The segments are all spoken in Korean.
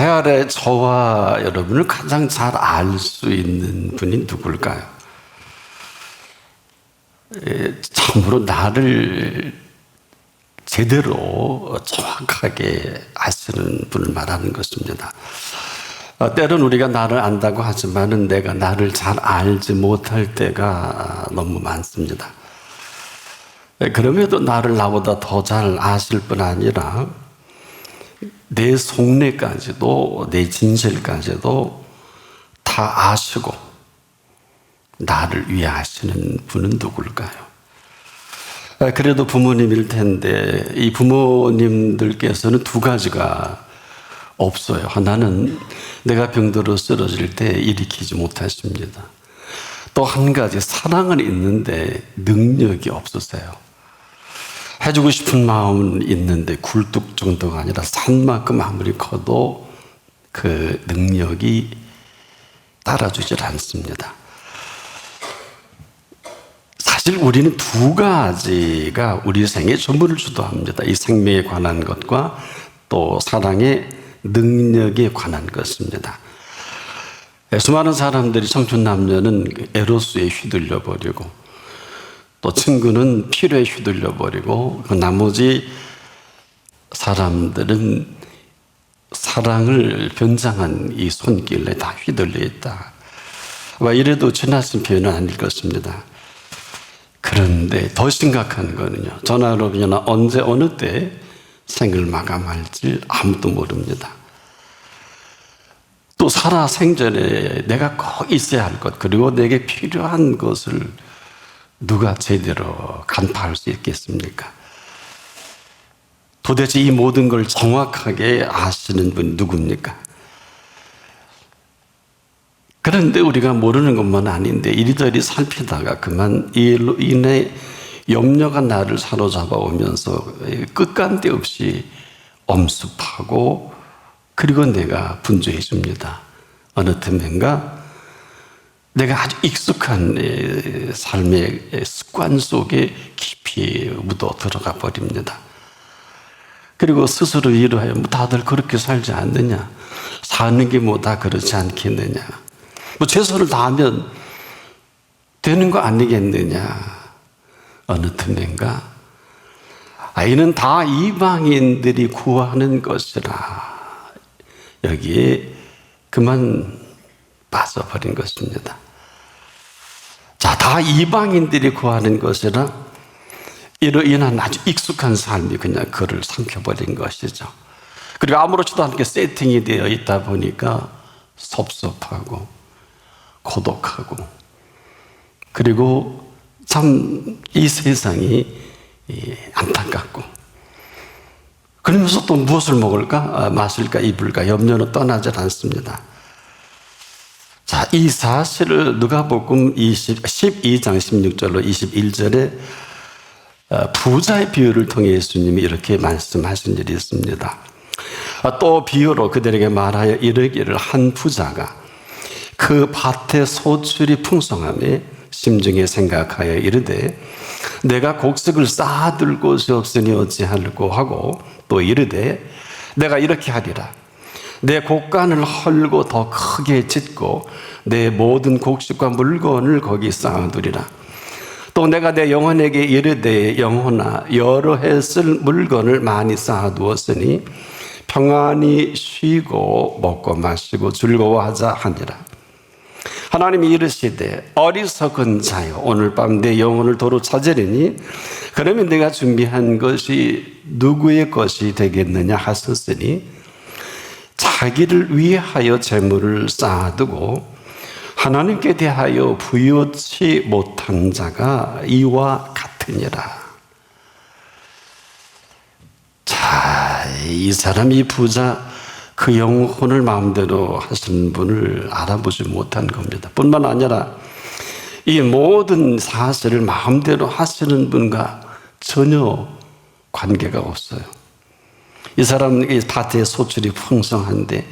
해 아래 저와 여러분을 가장 잘 알 수 있는 분이 누굴까요? 참으로 나를 제대로 정확하게 아시는 분을 말하는 것입니다. 때론 우리가 나를 안다고 하지만은 내가 나를 잘 알지 못할 때가 너무 많습니다. 그럼에도 나를 나보다 더 잘 아실 뿐 아니라 내 속내까지도 내 진실까지도 다 아시고 나를 위해 하시는 분은 누굴까요? 그래도 부모님일 텐데 이 부모님들께서는 두 가지가 없어요. 하나는 내가 병들어 쓰러질 때 일으키지 못하십니다. 또 한 가지 사랑은 있는데 능력이 없으세요. 해주고 싶은 마음은 있는데 굴뚝 정도가 아니라 산만큼 아무리 커도 그 능력이 따라주질 않습니다. 사실 우리는 두 가지가 우리 생에 전부를 주도합니다. 이 생명에 관한 것과 또 사랑의 능력에 관한 것입니다. 수많은 사람들이 청춘 남녀는 에로스에 휘둘려 버리고 또 친구는 필요에 휘둘려 버리고 그 나머지 사람들은 사랑을 변장한 이 손길에 다 휘둘려 있다. 이래도 지나친 표현은 아닐 것입니다. 그런데 더 심각한 거는요, 저나 여러분이나 언제 어느 때 생을 마감할지 아무도 모릅니다. 또 살아 생전에 내가 꼭 있어야 할 것, 그리고 내게 필요한 것을 누가 제대로 간파할 수 있겠습니까? 도대체 이 모든 걸 정확하게 아시는 분이 누굽니까? 그런데 우리가 모르는 것만 아닌데 이리저리 살피다가 그만 이로 인해 염려가 나를 사로잡아 오면서 끝간데 없이 엄습하고 그리고 내가 분주해집니다. 어느 틈엔가 내가 아주 익숙한 삶의 습관 속에 깊이 묻어 들어가 버립니다. 그리고 스스로 위로해요. 다들 그렇게 살지 않느냐? 사는 게 뭐 다 그렇지 않겠느냐? 최선을 다하면 되는 거 아니겠느냐? 어느 틈엔가 이는 다 이방인들이 구하는 것이라 여기에 그만 빠져버린 것입니다. 자, 다 이방인들이 구하는 것이라 이로 인한 아주 익숙한 삶이 그냥 그를 삼켜버린 것이죠. 그리고 아무렇지도 않게 세팅이 되어 있다 보니까 섭섭하고 고독하고 그리고 참 이 세상이 안타깝고 그러면서 또 무엇을 먹을까 마실까 입을까 염려는 떠나질 않습니다. 자, 이 사실을 누가복음 12장 16절로 21절에 부자의 비유를 통해 예수님이 이렇게 말씀하신 일이 있습니다. 또 비유로 그들에게 말하여 이르기를 한 부자가 그 밭의 소출이 풍성함에 심중에 생각하여 이르되 내가 곡식을 쌓아둘 곳이 없으니 어찌하려고 하고 또 이르되 내가 이렇게 하리라 내 곡간을 헐고 더 크게 짓고 내 모든 곡식과 물건을 거기 쌓아두리라 또 내가 내 영혼에게 이르되 영혼아 여러 해 쓸 물건을 많이 쌓아두었으니 평안히 쉬고 먹고 마시고 즐거워하자 하니라. 하나님이 이르시되 어리석은 자여 오늘 밤 내 영혼을 도로 찾으리니 그러면 내가 준비한 것이 누구의 것이 되겠느냐 하셨으니 자기를 위하여 재물을 쌓아두고 하나님께 대하여 부요치 못한 자가 이와 같으니라. 자, 이 사람 이 부자 그 영혼을 마음대로 하시는 분을 알아보지 못한 겁니다. 뿐만 아니라 이 모든 사실을 마음대로 하시는 분과 전혀 관계가 없어요. 이 사람 이 밭의 소출이 풍성한데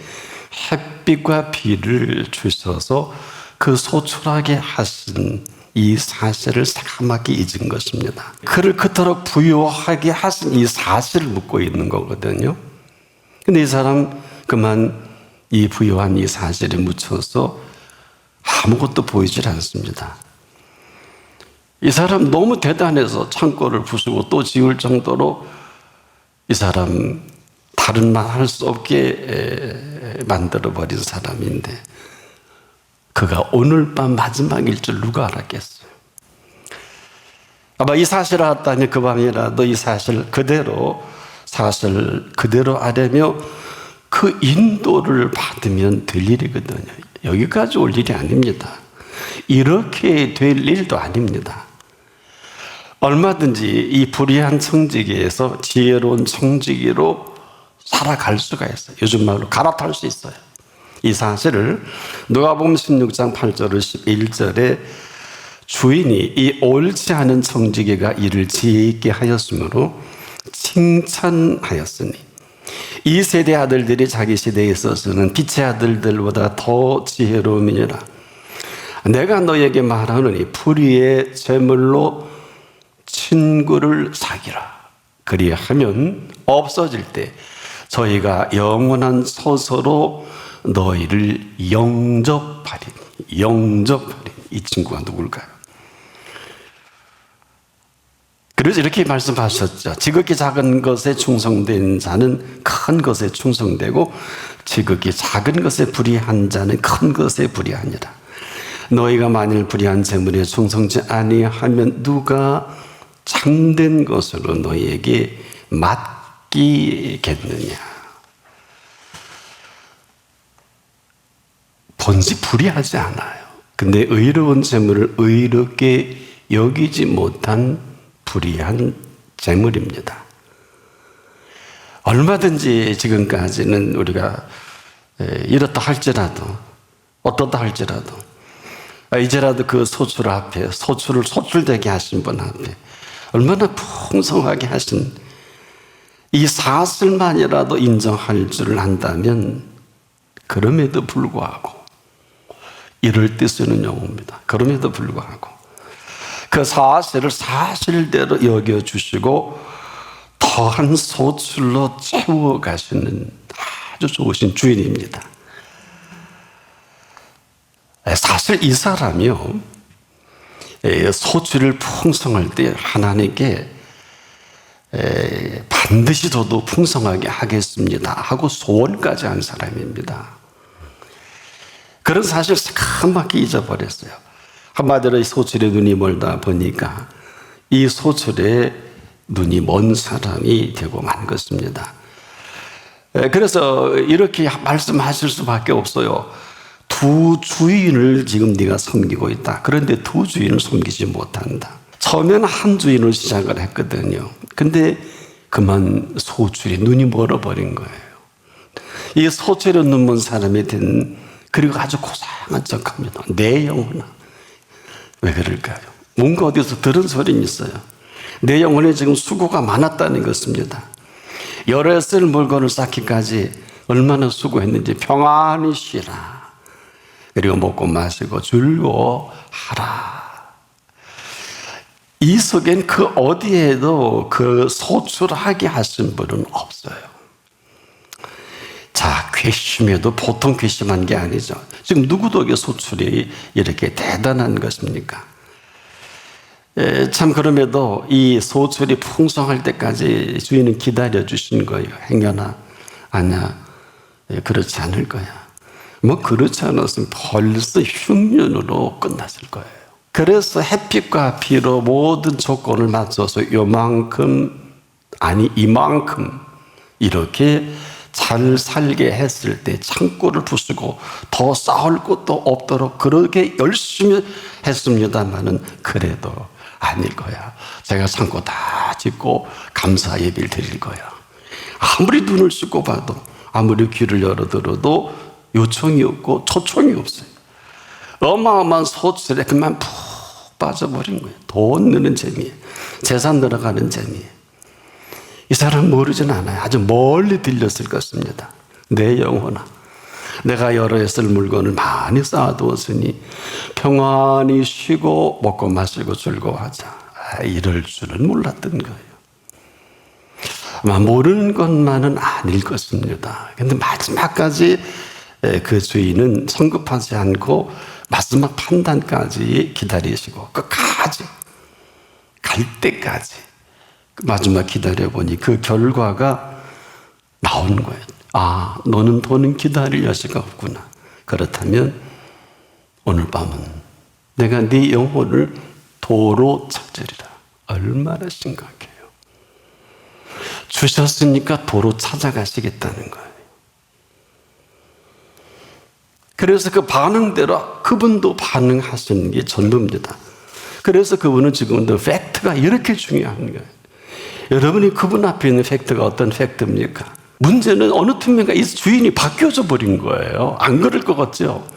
햇빛과 비를 주셔서 그 소출하게 하신 이 사실을 새까맣게 잊은 것입니다. 그를 그토록 부유하게 하신 이 사실을 묻고 있는 거거든요. 근데 이 사람 그만 이 부유한 이 사실에 묻혀서 아무것도 보이질 않습니다. 이 사람 너무 대단해서 창고를 부수고 또 지을 정도로 이 사람 다른 말 할 수 없게 만들어버린 사람인데 그가 오늘 밤 마지막일 줄 누가 알았겠어요? 아마 이 사실을 알았다면 그 밤이라도 이 사실 그대로 아뢰며 그 인도를 받으면 될 일이거든요. 여기까지 올 일이 아닙니다. 이렇게 될 일도 아닙니다. 얼마든지 이 불의한 청지기에서 지혜로운 청지기로 살아갈 수가 있어요. 요즘 말로 갈아탈 수 있어요. 이 사실을 누가복음 16장 8절을 11절에 주인이 이 옳지 않은 청지기가 이를 지혜 있게 하였으므로 칭찬하였으니 이 세대 아들들이 자기 시대에 있어서는 빛의 아들들보다 더 지혜로움이니라. 내가 너에게 말하노니 불의의 제물로 친구를 사귀라. 그리하면 없어질 때 저희가 영원한 서서로 너희를 영접하리니. 이 친구가 누굴까요? 그래서 이렇게 말씀하셨죠. 지극히 작은 것에 충성된 자는 큰 것에 충성되고 지극히 작은 것에 불의한 자는 큰 것에 불의하니라. 너희가 만일 불의한 재물에 충성치 아니하면 누가 참된 것으로 너희에게 맡기겠느냐. 본지 불의하지 않아요. 근데 의로운 재물을 의롭게 여기지 못한 불의한 재물입니다. 얼마든지 지금까지는 우리가 이렇다 할지라도 어떻다 할지라도 이제라도 그 소출 앞에 소출을 소출되게 하신 분 앞에 얼마나 풍성하게 하신 이 사실만이라도 인정할 줄 안다면 그럼에도 불구하고 이럴 때 쓰는 용어입니다. 그럼에도 불구하고 그 사실을 사실대로 여겨주시고 더한 소출로 채워가시는 아주 좋으신 주인입니다. 사실 이 사람이요, 소출을 풍성할 때 하나님께 반드시 저도 풍성하게 하겠습니다 하고 소원까지 한 사람입니다. 그런 사실 새까맣게 잊어버렸어요. 한마디로 이 소출에 눈이 멀다 보니까 이 소출에 눈이 먼 사람이 되고 만 것입니다. 그래서 이렇게 말씀하실 수밖에 없어요. 두 주인을 지금 네가 섬기고 있다. 그런데 두 주인을 섬기지 못한다. 처음에는 한 주인을 시작을 했거든요. 근데 그만 소출이 눈이 멀어버린 거예요. 이 소출에 눈 먼 사람이 된, 그리고 아주 고상한 척합니다. 내 영혼아. 왜 그럴까요? 뭔가 어디서 들은 소리는 있어요. 내 영혼에 지금 수고가 많았다는 것입니다. 여러 쓸 물건을 쌓기까지 얼마나 수고했는지 평안히 쉬라. 그리고 먹고 마시고 즐거워하라. 이 속엔 그 어디에도 그 소출하게 하신 분은 없어요. 자, 괘씸해도 보통 괘씸한 게 아니죠. 지금 누구도 소출이 이렇게 대단한 것입니까? 참 그럼에도 이 소출이 풍성할 때까지 주인은 기다려 주신 거예요. 행여나 아냐, 그렇지 않을 거야. 뭐 그렇지 않았으면 벌써 흉년으로 끝났을 거예요. 그래서 햇빛과 비로 모든 조건을 맞춰서 요만큼, 아니 이만큼 이렇게 잘 살게 했을 때 창고를 부수고 더 쌓을 것도 없도록 그렇게 열심히 했습니다마는 그래도 아닐 거야. 제가 창고 다 짓고 감사 예배를 드릴 거야. 아무리 눈을 씻고 봐도 아무리 귀를 열어들어도 요청이 없고 초청이 없어요. 어마어마한 소출에 그만 푹 빠져버린 거예요. 돈 느는 재미에, 재산 늘어가는 재미에. 이 사람 모르진 않아요. 아주 멀리 들렸을 것입니다. 내 영혼아, 내가 여러 해 쓸 물건을 많이 쌓아두었으니 평안히 쉬고 먹고 마시고 즐거워하자. 이럴 줄은 몰랐던 거예요. 아마 모르는 것만은 아닐 것입니다. 근데 마지막까지 그 주인은 성급하지 않고 마지막 판단까지 기다리시고 끝까지 갈 때까지 마지막 기다려보니 그 결과가 나온 거예요. 아, 너는 더는 기다릴 여지가 없구나. 그렇다면 오늘 밤은 내가 네 영혼을 도로 찾으리라. 얼마나 심각해요. 주셨으니까 도로 찾아가시겠다는 거예요. 그래서 그 반응대로 그분도 반응하시는 게 전부입니다. 그래서 그분은 지금도 팩트가 이렇게 중요한 거예요. 여러분이 그분 앞에 있는 팩트가 어떤 팩트입니까? 문제는 어느 틈인가 이 주인이 바뀌어져 버린 거예요. 안 그럴 것 같죠?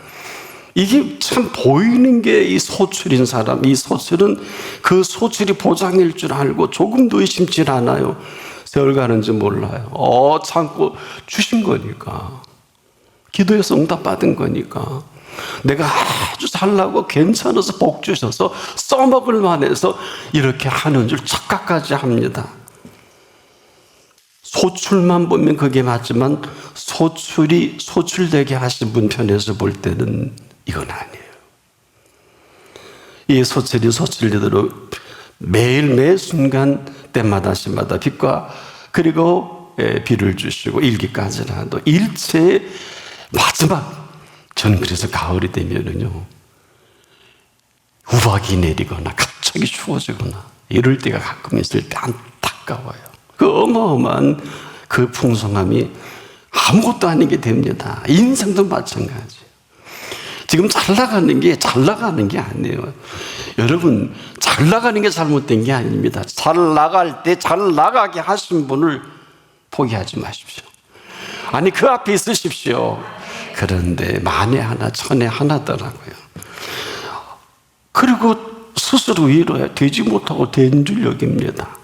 이게 참 보이는 게 이 소출인 사람, 이 소출은 그 소출이 보장일 줄 알고 조금도 의심치 않아요. 세월 가는지 몰라요. 참고 주신 거니까. 기도해서 응답받은 거니까. 내가 아주 잘나고 괜찮아서 복 주셔서 써먹을 만해서 이렇게 하는 줄 착각까지 합니다. 소출만 보면 그게 맞지만 소출되게 하신 분 편에서 볼 때는 이건 아니에요. 이 소출대로 매일 매 순간 때마다 시마다 빛과 그리고 비를 주시고 일기까지라도 일체의 마지막, 저는 그래서 가을이 되면은요 우박이 내리거나 갑자기 추워지거나 이럴 때가 가끔 있을 때 안타까워요. 그 어마어마한 그 풍성함이 아무것도 아닌 게 됩니다. 인생도 마찬가지. 지금 잘 나가는 게 아니에요. 여러분, 잘 나가는 게 잘못된 게 아닙니다. 잘 나갈 때 잘 나가게 하신 분을 포기하지 마십시오. 아니, 그 앞에 있으십시오. 그런데 만에 하나, 천에 하나더라고요. 그리고 스스로 위로해 되지 못하고 된 줄 여깁니다.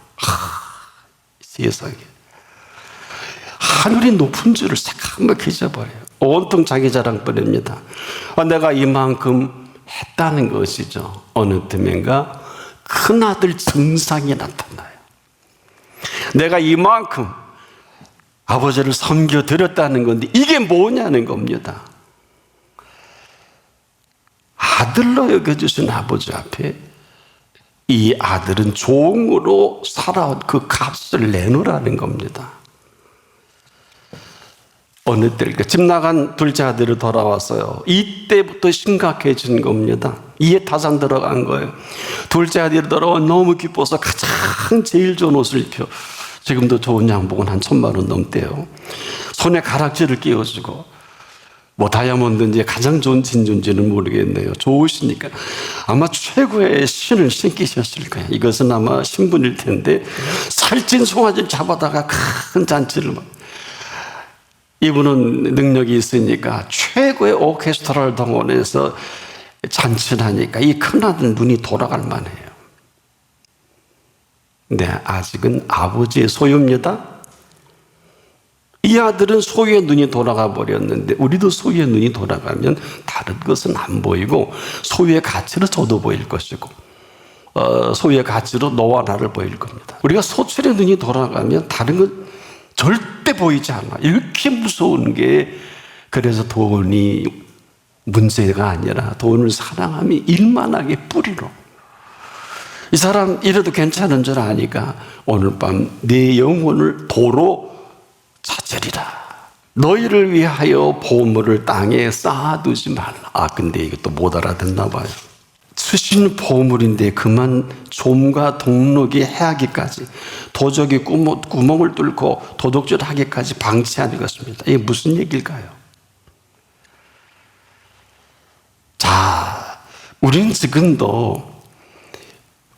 세상에. 하늘이 높은 줄을 새까맣게 잊어버려요. 온통 자기 자랑뿐입니다. 내가 이만큼 했다는 것이죠. 어느 틈인가 큰아들 증상이 나타나요. 내가 이만큼 아버지를 섬겨드렸다는 건데 이게 뭐냐는 겁니다. 아들로 여겨주신 아버지 앞에 이 아들은 종으로 살아온 그 값을 내놓으라는 겁니다. 어느 때일까 집 나간 둘째 아들이 돌아왔어요. 이때부터 심각해진 겁니다. 이에 타산 들어간 거예요. 둘째 아들이 돌아와 너무 기뻐서 가장 제일 좋은 옷을 입혀. 지금도 좋은 양복은 한 1,000만 원 넘대요. 손에 가락지를 끼워주고 뭐 다이아몬드인지 가장 좋은 진주인지는 모르겠네요. 좋으시니까 아마 최고의 신을 신기셨을 거예요. 이것은 아마 신분일 텐데 살찐 송아지를 잡아다가 큰 잔치를 이분은 능력이 있으니까 최고의 오케스트라를 동원해서 잔치를 하니까 이 큰아들 눈이 돌아갈 만해요. 근데 아직은 아버지의 소유입니다. 이 아들은 소유의 눈이 돌아가 버렸는데 우리도 소유의 눈이 돌아가면 다른 것은 안 보이고 소유의 가치로 저도 보일 것이고 소유의 가치로 너와 나를 보일 겁니다. 우리가 소출의 눈이 돌아가면 다른 건 절대 보이지 않아. 이렇게 무서운 게 그래서 돈이 문제가 아니라 돈을 사랑함이 일만하게 뿌리로. 이 사람 이래도 괜찮은 줄 아니까 오늘 밤 네 영혼을 도로 찾으리라. 너희를 위하여 보물을 땅에 쌓아두지 말라. 근데 이것도 못 알아듣나 봐요. 수신 보물인데 그만 좀과 동록이 해하기까지 도적이 구멍을 뚫고 도둑질하기까지 방치하는 것입니다. 이게 무슨 얘기일까요? 자, 우리는 지금도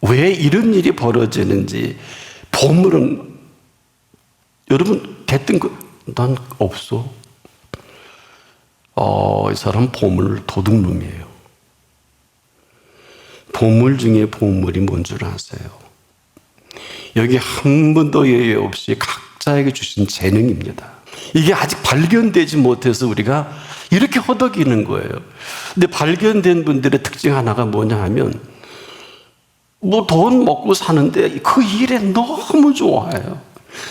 왜 이런 일이 벌어지는지 보물은 여러분 됐던 거 난 없어. 이 사람 보물 도둑놈이에요. 보물 중에 보물이 뭔 줄 아세요? 여기 한 번도 예외 없이 각자에게 주신 재능입니다. 이게 아직 발견되지 못해서 우리가 이렇게 허덕이는 거예요. 근데 발견된 분들의 특징 하나가 뭐냐 하면 뭐 돈 먹고 사는데 그 일에 너무 좋아해요.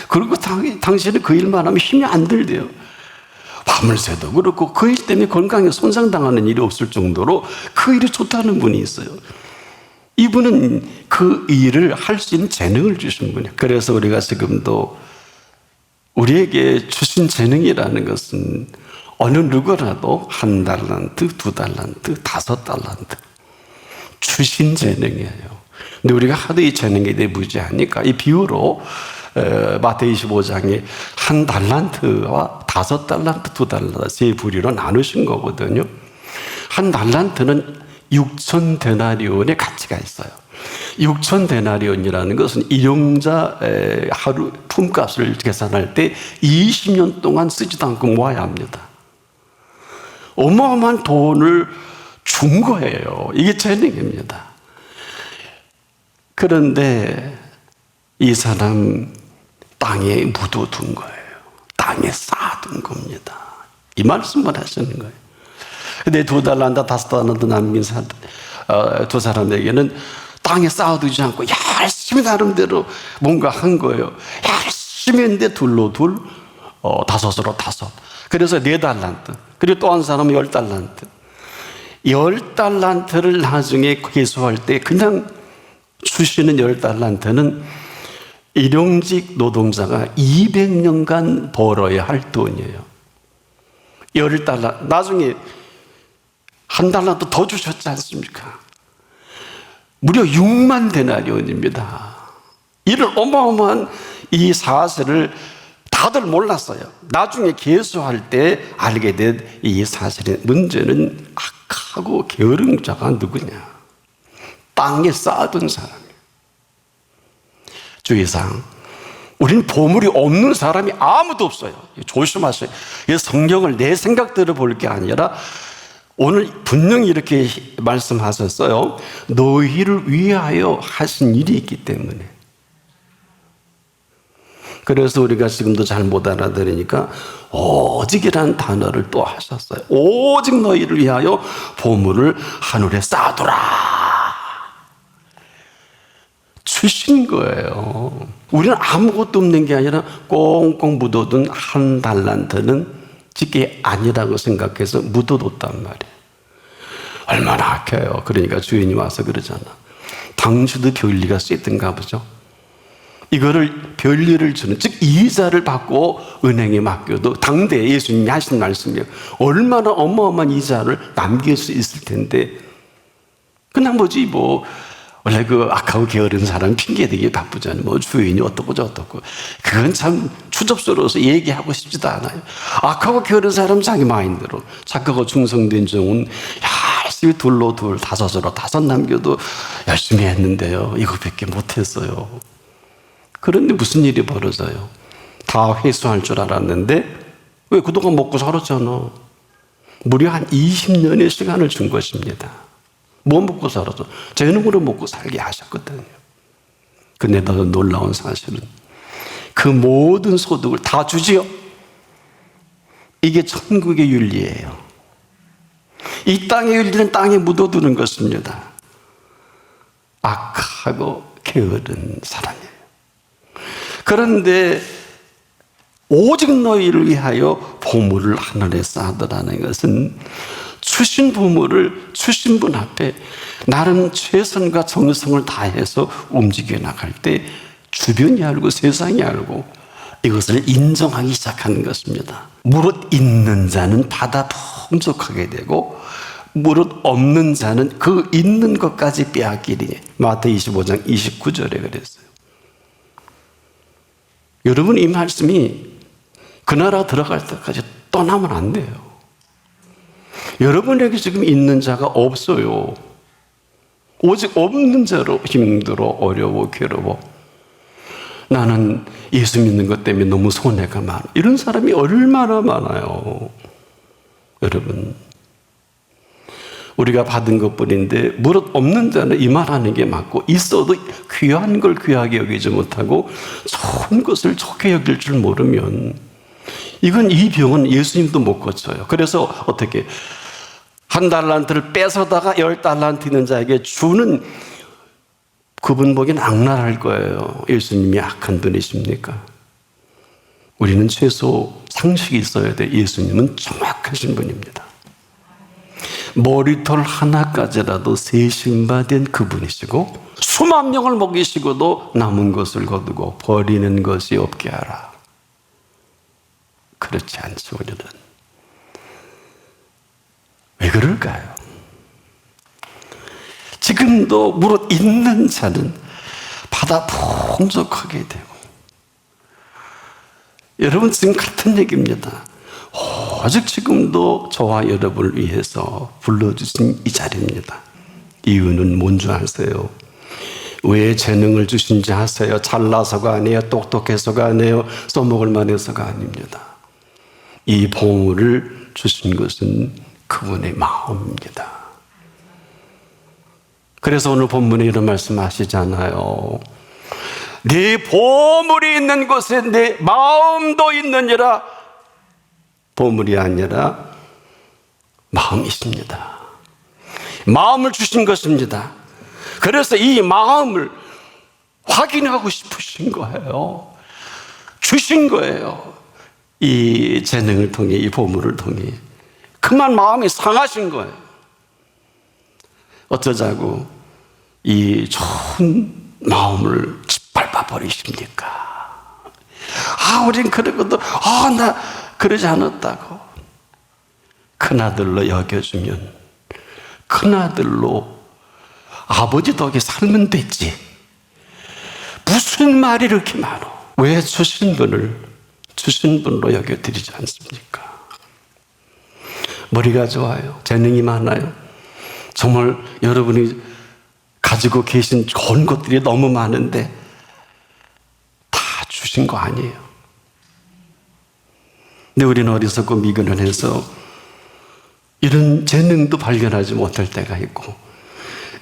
그리고 당신은 그 일만 하면 힘이 안 들대요. 밤을 새도 그렇고 그 일 때문에 건강에 손상당하는 일이 없을 정도로 그 일이 좋다는 분이 있어요. 이분은 그 일을 할 수 있는 재능을 주신 분이에요. 그래서 우리가 지금도 우리에게 주신 재능이라는 것은 어느 누구라도 1달란트, 2달란트, 5달란트 주신 재능이에요. 근데 우리가 하도 이 재능에 대해 무지하니까 이 비유로 마태복음 25장에 1달란트와 5달란트, 2달란트 세 부류로 나누신 거거든요. 1달란트는 6,000데나리온의 가치가 있어요. 6,000데나리온이라는 것은 일용자 하루 품값을 계산할 때 20년 동안 쓰지도 않고 모아야 합니다. 어마어마한 돈을 준 거예요. 이게 재능입니다. 그런데 이 사람 땅에 묻어둔 거예요. 땅에 쌓아둔 겁니다. 이 말씀만 하시는 거예요. 근데 2달란트, 5달란트 남긴 두 사람에게는 땅에 쌓아두지 않고 열심히 나름대로 뭔가 한 거예요. 열심히 했는데 2로 2, 5으로 5. 그래서 4달란트. 그리고 또 한 사람은 10달란트. 10달란트를 나중에 계수할 때 그냥 주시는 10달란트는 일용직 노동자가 200년간 벌어야 할 돈이에요. 10달란트. 나중에 1달란트 더 주셨지 않습니까? 무려 6만 데나리온입니다. 이런 어마어마한 이 사실을 다들 몰랐어요. 나중에 계수할 때 알게 된 이 사실의 문제는 악하고 게으른 자가 누구냐? 땅에 쌓아둔 사람이에요. 주의사항, 우리는 보물이 없는 사람이 아무도 없어요. 조심하세요. 성경을 내 생각대로 볼 게 아니라 오늘 분명히 이렇게 말씀하셨어요. 너희를 위하여 하신 일이 있기 때문에. 그래서 우리가 지금도 잘 못 알아들으니까 오직이라는 단어를 또 하셨어요. 오직 너희를 위하여 보물을 하늘에 쌓아두라. 주신 거예요. 우리는 아무것도 없는 게 아니라 꽁꽁 묻어둔 1달란트는 집게 아니라고 생각해서 묻어뒀단 말이에요. 얼마나 악해요. 그러니까 주인이 와서 그러잖아. 당신도 별리가 셌던가 보죠. 이거를 별리를 주는, 즉 이자를 받고 은행에 맡겨도 당대 예수님이 하신 말씀이에요. 얼마나 어마어마한 이자를 남길 수 있을 텐데 그냥 뭐지 원래 그 악하고 게으른 사람 핑계대기 바쁘잖아요. 뭐 주인이 어떻고 저떻고. 그건 참 추접스러워서 얘기하고 싶지도 않아요. 악하고 게으른 사람 자기 마인드로 착하고 충성된 종은 열심히 2로 2, 5으로 5 남겨도 열심히 했는데요. 이거밖에 못했어요. 그런데 무슨 일이 벌어져요? 다 회수할 줄 알았는데 왜 그동안 먹고 살았잖아. 무려 한 20년의 시간을 준 것입니다. 뭐 먹고 살았어? 재능으로 먹고 살게 하셨거든요. 근데 더 놀라운 사실은 그 모든 소득을 다 주지요. 이게 천국의 윤리예요. 이 땅의 윤리는 땅에 묻어두는 것입니다. 악하고 게으른 사람이에요. 그런데 오직 너희를 위하여 보물을 하늘에 쌓아두라는 것은 주신 보물을 주신 분 앞에 나름 최선과 정성을 다해서 움직여 나갈 때 주변이 알고 세상이 알고 이것을 인정하기 시작하는 것입니다. 무릇 있는 자는 받아 풍족하게 되고 무릇 없는 자는 그 있는 것까지 빼앗기리니. 마태복음 25장 29절에 그랬어요. 여러분, 이 말씀이 그 나라 들어갈 때까지 떠나면 안 돼요. 여러분에게 지금 있는 자가 없어요. 오직 없는 자로 힘들어 어려워 괴로워. 나는 예수 믿는 것 때문에 너무 손해가 많아. 이런 사람이 얼마나 많아요. 여러분, 우리가 받은 것뿐인데 무릇 없는 자는 이 말하는 게 맞고 있어도 귀한 걸 귀하게 여기지 못하고 좋은 것을 좋게 여길 줄 모르면 이건 이 병은 예수님도 못 고쳐요. 그래서 어떻게 1달란트를 뺏어다가 10달란트 있는 자에게 주는 그분 보기엔 악랄할 거예요. 예수님이 악한 분이십니까? 우리는 최소 상식이 있어야 돼. 예수님은 정확하신 분입니다. 머리털 하나까지라도 세심받은 그분이시고 수만 명을 먹이시고도 남은 것을 거두고 버리는 것이 없게 하라. 그렇지 않죠, 우리는. 왜 그럴까요? 지금도 무릇 있는 자는 받아 풍족하게 되고, 여러분 지금 같은 얘기입니다. 오직 지금도 저와 여러분을 위해서 불러주신 이 자리입니다. 이유는 뭔지 아세요? 왜 재능을 주신지 아세요? 잘나서가 아니에요. 똑똑해서가 아니에요. 써먹을 만해서가 아닙니다. 이 보물을 주신 것은 그분의 마음입니다. 그래서 오늘 본문에 이런 말씀 하시잖아요. 네 보물이 있는 곳에 내 마음도 있느니라. 보물이 아니라 마음이십니다. 마음을 주신 것입니다. 그래서 이 마음을 확인하고 싶으신 거예요. 주신 거예요. 이 재능을 통해, 이 보물을 통해. 그만 마음이 상하신 거예요. 어쩌자고 이 좋은 마음을 짓밟아 버리십니까? 우린 그러고도, 나 그러지 않았다고. 큰아들로 여겨주면 큰아들로 아버지 덕에 살면 됐지. 무슨 말이 이렇게 많어? 왜 주신 분로 여겨드리지 않습니까? 머리가 좋아요. 재능이 많아요. 정말 여러분이 가지고 계신 좋은 것들이 너무 많은데 다 주신 거 아니에요. 근데 우리는 어리석고 미련해서 이런 재능도 발견하지 못할 때가 있고,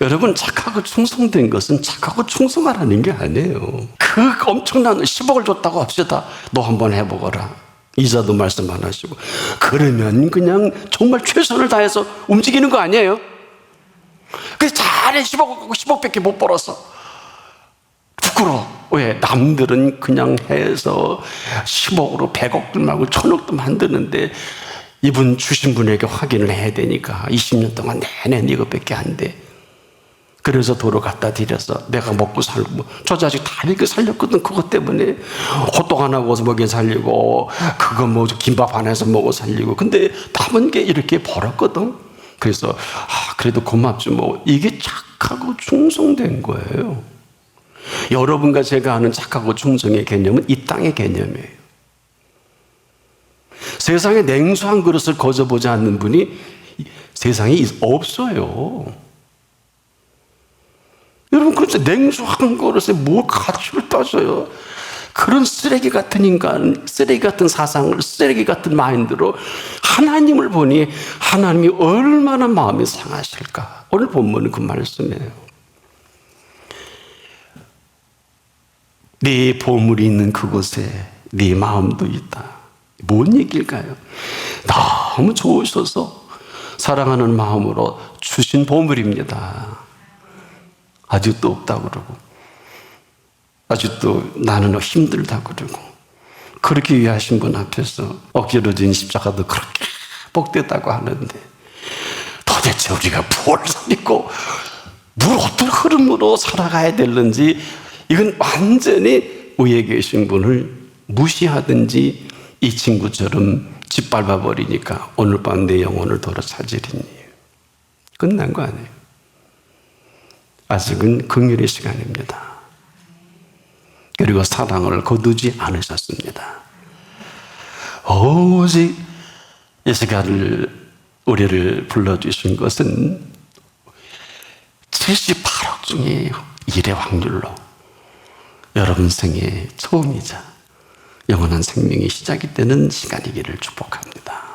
여러분 착하고 충성된 것은 착하고 충성하라는 게 아니에요. 그 엄청난 10억을 줬다고 합시다. 너 한번 해보거라. 이자도 말씀 안 하시고. 그러면 그냥 정말 최선을 다해서 움직이는 거 아니에요? 그래서 잘해. 10억밖에 못 벌었어. 부끄러워. 왜? 남들은 그냥 해서 10억으로 100억도 말고 1000억도 만드는데 이분 주신 분에게 확인을 해야 되니까 20년 동안 내내 이것밖에 안 돼. 그래서 도로 갖다 드려서 내가 먹고 살고, 저 자식 다 이렇게 살렸거든. 그것 때문에 호떡 하나 구워서 먹여 살리고, 그거 뭐 김밥 하나 해서 먹어 살리고, 근데 남은 게 이렇게 벌었거든. 그래서 그래도 고맙지 뭐. 이게 착하고 충성된 거예요. 여러분과 제가 아는 착하고 충성의 개념은 이 땅의 개념이에요. 세상에 냉수한 그릇을 거저보지 않는 분이 세상에 없어요. 여러분, 그런데 냉수한 그릇에 뭘 가치를 따져요? 그런 쓰레기 같은 인간, 쓰레기 같은 사상을, 쓰레기 같은 마인드로 하나님을 보니 하나님이 얼마나 마음이 상하실까? 오늘 본문은 그 말씀이에요. 네 보물이 있는 그곳에 네 마음도 있다. 뭔 얘기일까요? 너무 좋으셔서 사랑하는 마음으로 주신 보물입니다. 아직도 없다고 그러고, 아직도 나는 힘들다고 그러고, 그렇게 위하신 분 앞에서 억지로 진 십자가도 그렇게 복됐다고 하는데, 도대체 우리가 뭘 믿고 뭘 어떤 흐름으로 살아가야 되는지, 이건 완전히 위에 계신 분을 무시하든지 이 친구처럼 짓밟아 버리니까 오늘 밤 내 영혼을 돌아차지리니. 끝난 거 아니에요. 아직은 긍휼의 시간입니다. 그리고 사랑을 거두지 않으셨습니다. 오직 이 시간을 우리를 불러주신 것은 78억 중에 1의 확률로 여러분 생애 처음이자 영원한 생명이 시작이 되는 시간이기를 축복합니다.